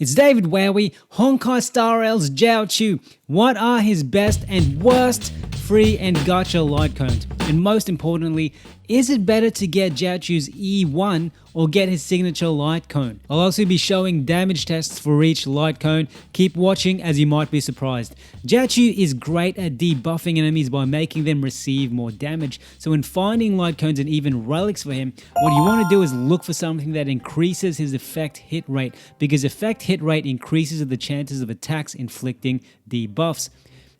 It's David Wowee, Honkai Star Rail's Jiaoqiu. What are his best and worst free and gacha light cones? And most importantly, is it better to get Jiaoqiu's E1 or get his signature light cone? I'll also be showing damage tests for each light cone. Keep watching as you might be surprised. Jiaoqiu is great at debuffing enemies by making them receive more damage. So when finding light cones and even relics for him, what you want to do is look for something that increases his effect hit rate, because effect hit rate increases the chances of attacks inflicting debuffs.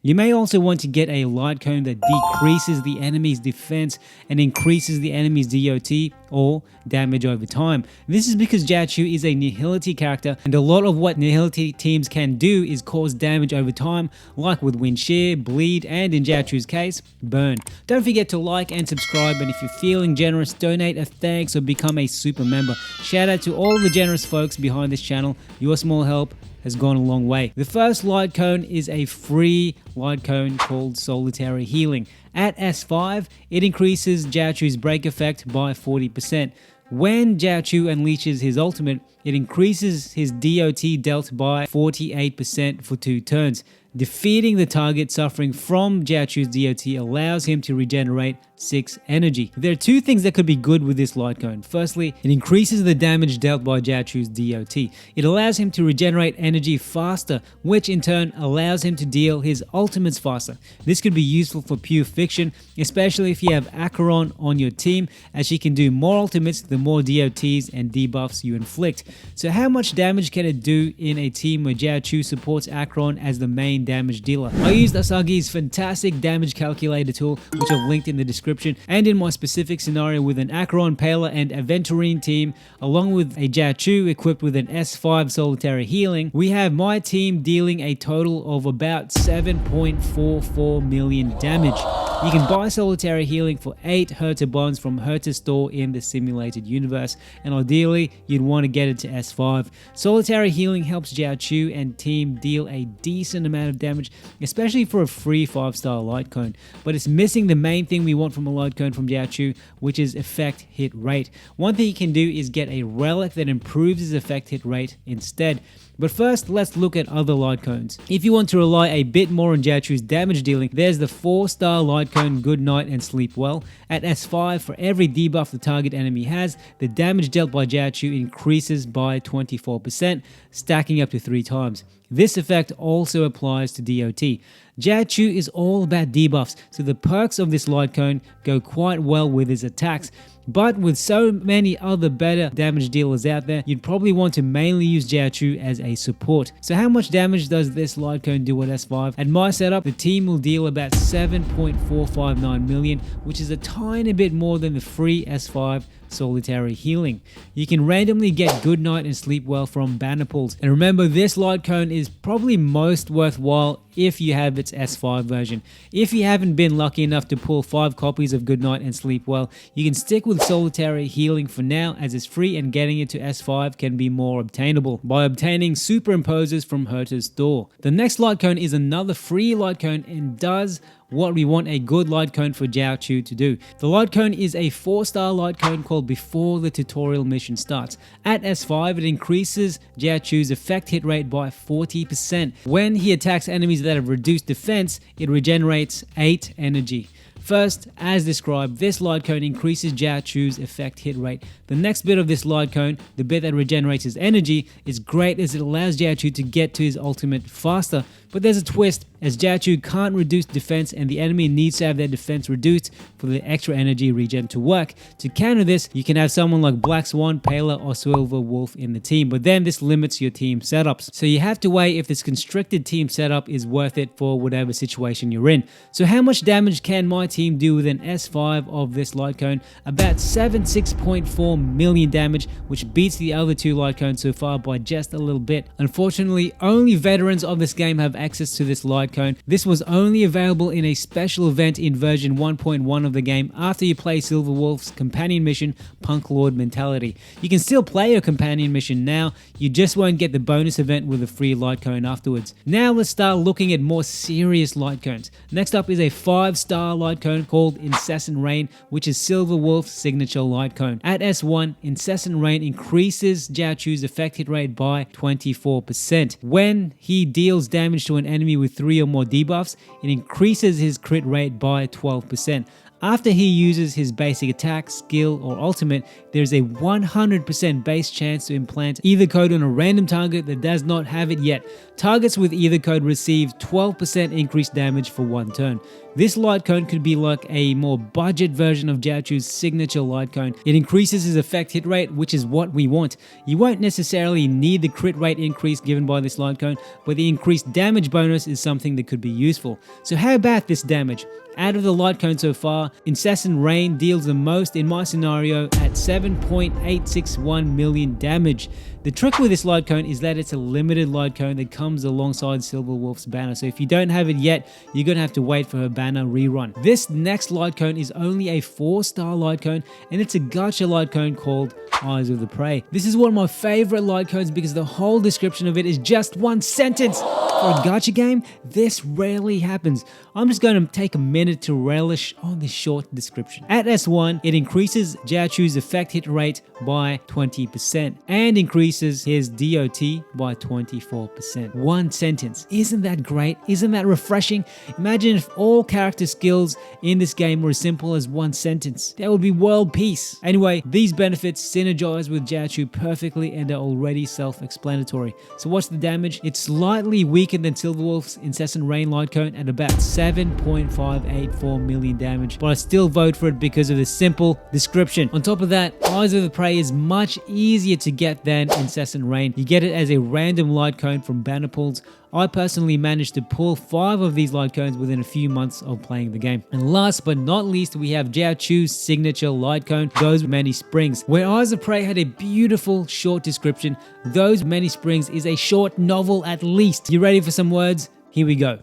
You may also want to get a light cone that decreases the enemy's defense and increases the enemy's DOT or damage over time. This is because Jiaoqiu is a Nihility character, and a lot of what Nihility teams can do is cause damage over time, like with Wind Shear, Bleed, and in Jiaoqiu's case, Burn. Don't forget to like and subscribe, and if you're feeling generous, donate a thanks or become a super member. Shout out to all the generous folks behind this channel. Your small help has gone a long way. The first light cone is a free light cone called Solitary Healing. At S5, it increases Jiaoqiu's break effect by 40%. When Jiaoqiu unleashes his ultimate, it increases his DOT dealt by 48% for 2 turns. Defeating the target suffering from Jiaoqiu's DOT allows him to regenerate 6 energy. There are 2 things that could be good with this light cone. Firstly, it increases the damage dealt by Jiaoqiu's DOT. It allows him to regenerate energy faster, which in turn allows him to deal his ultimates faster. This could be useful for pure fiction, especially if you have Acheron on your team, as she can do more ultimates the more DOTs and debuffs you inflict. So how much damage can it do in a team where Jiaoqiu supports Acheron as the main damage dealer? I used Asagi's fantastic damage calculator tool, which I've linked in the description, and in my specific scenario with an Acheron, Paler, and Aventurine team, along with a Jiaoqiu equipped with an S5 Solitary Healing, we have my team dealing a total of about 7.44 million damage. You can buy Solitary Healing for 8 Herta bonds from Herta's store in the simulated universe, and ideally you'd want to get it to S5. Solitary Healing helps Jiaoqiu and team deal a decent amount of damage, especially for a free 5-star light cone, but it's missing the main thing we want from a light cone from Jiaoqiu, which is effect hit rate. One thing you can do is get a relic that improves his effect hit rate instead. But first, let's look at other light cones. If you want to rely a bit more on Jiaoqiu's damage dealing, there's the 4-star light cone Good Night and Sleep Well. At S5, for every debuff the target enemy has, the damage dealt by Jiaoqiu increases by 24%, stacking up to 3 times. This effect also applies to DOT. Jiaoqiu is all about debuffs, so the perks of this light cone go quite well with his attacks. But with so many other better damage dealers out there, you'd probably want to mainly use Jiaoqiu as a support. So how much damage does this light cone do at S5? At my setup, the team will deal about 7.459 million, which is a tiny bit more than the free S5 Solitary Healing. You can randomly get Good Night and Sleep Well from banner pulls, and remember, this light cone is probably most worthwhile if you have its S5 version. If you haven't been lucky enough to pull 5 copies of Good Night and Sleep Well, you can stick with Solitary Healing for now, as it's free and getting it to S5 can be more obtainable by obtaining superimposers from Herta's store. The next light cone is another free light cone and does what we want a good light cone for Jiaoqiu to do. The light cone is a 4-star light cone called Before the Tutorial Mission Starts. At S5, it increases Jiaoqiu's effect hit rate by 40%. When he attacks enemies that have reduced defense, it regenerates 8 energy. First, as described, this light cone increases Jiaoqiu's effect hit rate. The next bit of this light cone, the bit that regenerates his energy, is great as it allows Jiaoqiu to get to his ultimate faster. But there's a twist, as Jiaoqiu can't reduce defense and the enemy needs to have their defense reduced for the extra energy regen to work. To counter this, you can have someone like Black Swan, Paler, or Silver Wolf in the team, but then this limits your team setups. So you have to weigh if this constricted team setup is worth it for whatever situation you're in. So how much damage can my team do with an S5 of this light cone? About 6.4 million damage, which beats the other 2 light cones so far by just a little bit. Unfortunately, only veterans of this game have access to this light cone. This was only available in a special event in version 1.1 of the game after you play Silver Wolf's companion mission, Punk Lord Mentality. You can still play your companion mission now, you just won't get the bonus event with a free light cone afterwards. Now let's start looking at more serious light cones. Next up is a 5-star light cone called Incessant Rain, which is Silver Wolf's signature light cone. At S1, Incessant Rain increases Jiaoqiu's effect hit rate by 24%. When he deals damage to an enemy with 3 or more debuffs, it increases his crit rate by 12%. After he uses his basic attack, skill, or ultimate, there is a 100% base chance to implant either code on a random target that does not have it yet. Targets with either code receive 12% increased damage for 1 turn. This light cone could be like a more budget version of Jiaoqiu's signature light cone. It increases his effect hit rate, which is what we want. You won't necessarily need the crit rate increase given by this light cone, but the increased damage bonus is something that could be useful. So how about this damage? Out of the light cone so far, Incessant Rain deals the most in my scenario at 7.861 million damage. The trick with this light cone is that it's a limited light cone that comes alongside Silver Wolf's banner, so if you don't have it yet, you're going to have to wait for her banner rerun. This next light cone is only a 4-star light cone, and it's a gacha light cone called Eyes of the Prey. This is one of my favorite light cones because the whole description of it is just 1 sentence. For a gacha game, this rarely happens. I'm just going to take a minute to relish on this short description. At S1, it increases Jiaoqiu's effect hit rate by 20% and increases his DOT by 24%. 1 sentence. Isn't that great? Isn't that refreshing? Imagine if all character skills in this game were as simple as 1 sentence. That would be world peace. Anyway, these benefits synergize with Jiaoqiu perfectly and are already self-explanatory. So what's the damage? It's slightly weaker than Silver Wolf's Incessant Rain light cone at about 7.584 million damage, but I still vote for it because of the simple description. On top of that, Eyes of the Prey is much easier to get than Incessant Rain. You get it as a random light cone from banner pools. I personally managed to pull 5 of these light cones within a few months of playing the game. And last but not least, we have Jiaoqiu's signature light cone, Those Many Springs. Where Eyes of Prey had a beautiful short description, Those Many Springs is a short novel at least. You ready for some words? Here we go.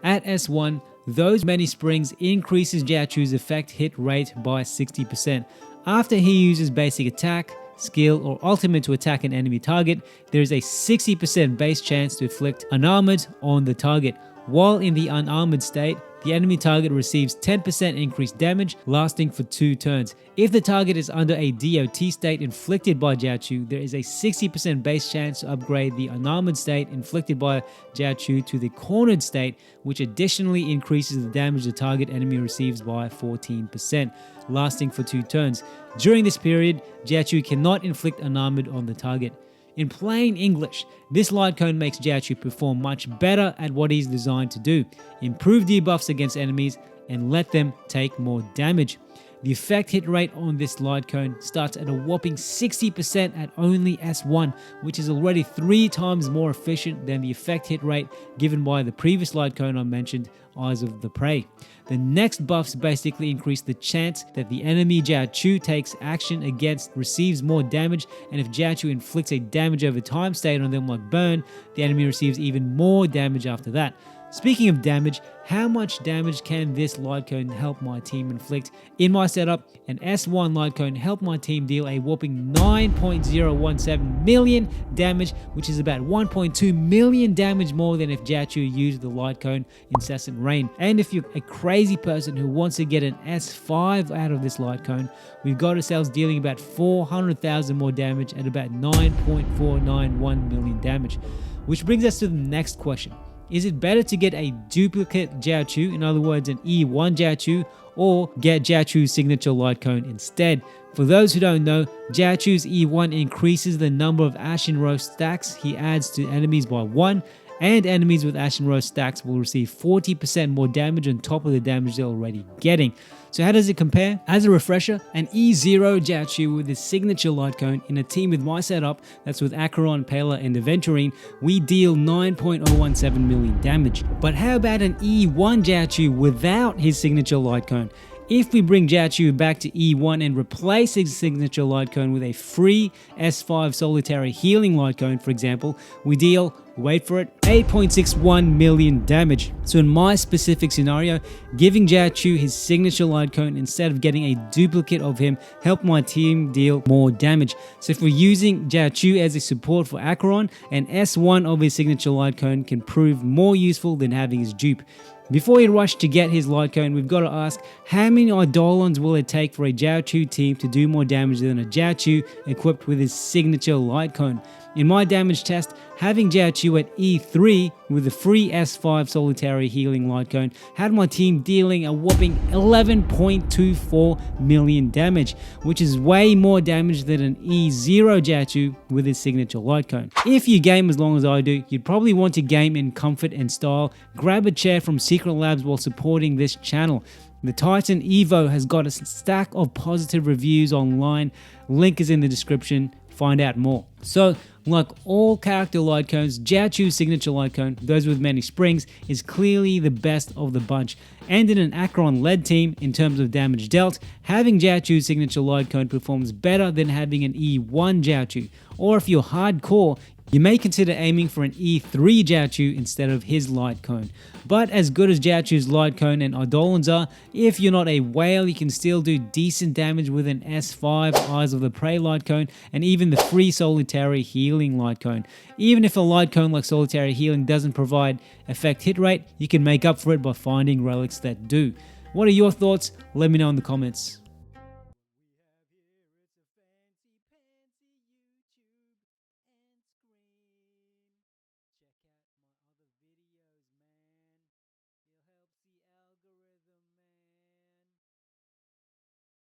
At S1, Those Many Springs increases Jiaoqiu's effect hit rate by 60%. After he uses basic attack, skill, or ultimate to attack an enemy target, there is a 60% base chance to inflict unarmored on the target. While in the unarmored state, the enemy target receives 10% increased damage lasting for 2 turns. If the target is under a DOT state inflicted by Jiaoqiu, there is a 60% base chance to upgrade the unarmored state inflicted by Jiaoqiu to the cornered state, which additionally increases the damage the target enemy receives by 14%, lasting for 2 turns. During this period, Jiaoqiu cannot inflict unarmored on the target. In plain English, this light cone makes Jiaoqiu perform much better at what he's designed to do: improve debuffs against enemies and let them take more damage. The effect hit rate on this light cone starts at a whopping 60% at only S1, which is already 3 times more efficient than the effect hit rate given by the previous light cone I mentioned, Eyes of the Prey. The next buffs basically increase the chance that the enemy Jiaoqiu takes action against receives more damage, and if Jiaoqiu inflicts a damage over time state on them like burn, the enemy receives even more damage after that. Speaking of damage, how much damage can this light cone help my team inflict? In my setup, an S1 light cone helped my team deal a whopping 9.017 million damage, which is about 1.2 million damage more than if Jiaoqiu used the light cone Incessant Rain. And if you're a crazy person who wants to get an S5 out of this light cone, we've got ourselves dealing about 400,000 more damage at about 9.491 million damage. Which brings us to the next question. Is it better to get a duplicate Jiaoqiu, in other words an E1 Jiaoqiu, or get Jiaoqiu's signature light cone instead? For those who don't know, Jiaoqiu's E1 increases the number of Ashen Rose stacks he adds to enemies by 1, and enemies with Ashen Rose stacks will receive 40% more damage on top of the damage they're already getting. So how does it compare? As a refresher, an E0 Jiaoqiu with his signature light cone in a team with my setup, that's with Acheron, Pela, and Aventurine, we deal 9.017 million damage. But how about an E1 Jiaoqiu without his signature light cone? If we bring Jiaoqiu back to E1 and replace his signature light cone with a free S5 solitary healing light cone, for example, we deal, wait for it, 8.61 million damage. So in my specific scenario, giving Jiaoqiu his signature light cone instead of getting a duplicate of him helped my team deal more damage. So if we're using Jiaoqiu as a support for Acheron, an S1 of his signature light cone can prove more useful than having his dupe. Before we rush to get his light cone, we've got to ask, how many Eidolons will it take for a Jiaoqiu team to do more damage than a Jiaoqiu equipped with his signature light cone? In my damage test, having Jiaoqiu at E3 with a free S5 solitary healing light cone had my team dealing a whopping 11.24 million damage, which is way more damage than an E0 Jiaoqiu with his signature light cone. If you game as long as I do, you'd probably want to game in comfort and style. Grab a chair from Secret Labs while supporting this channel. The Titan Evo has got a stack of positive reviews online. Link is in the description. Find out more. So, like all character light cones, Jiaoqiu's signature light cone, those with many springs, is clearly the best of the bunch. And in an Acheron-led team, in terms of damage dealt, having Jiaoqiu's signature light cone performs better than having an E1 Jiaoqiu. Or if you're hardcore, you may consider aiming for an E3 Jiaoqiu instead of his light cone. But as good as Jiaoqiu's light cone and Eidolons are, if you're not a whale, you can still do decent damage with an S5 Eyes of the Prey light cone and even the free solitary healing light cone. Even if a light cone like solitary healing doesn't provide effect hit rate, you can make up for it by finding relics that do. What are your thoughts? Let me know in the comments.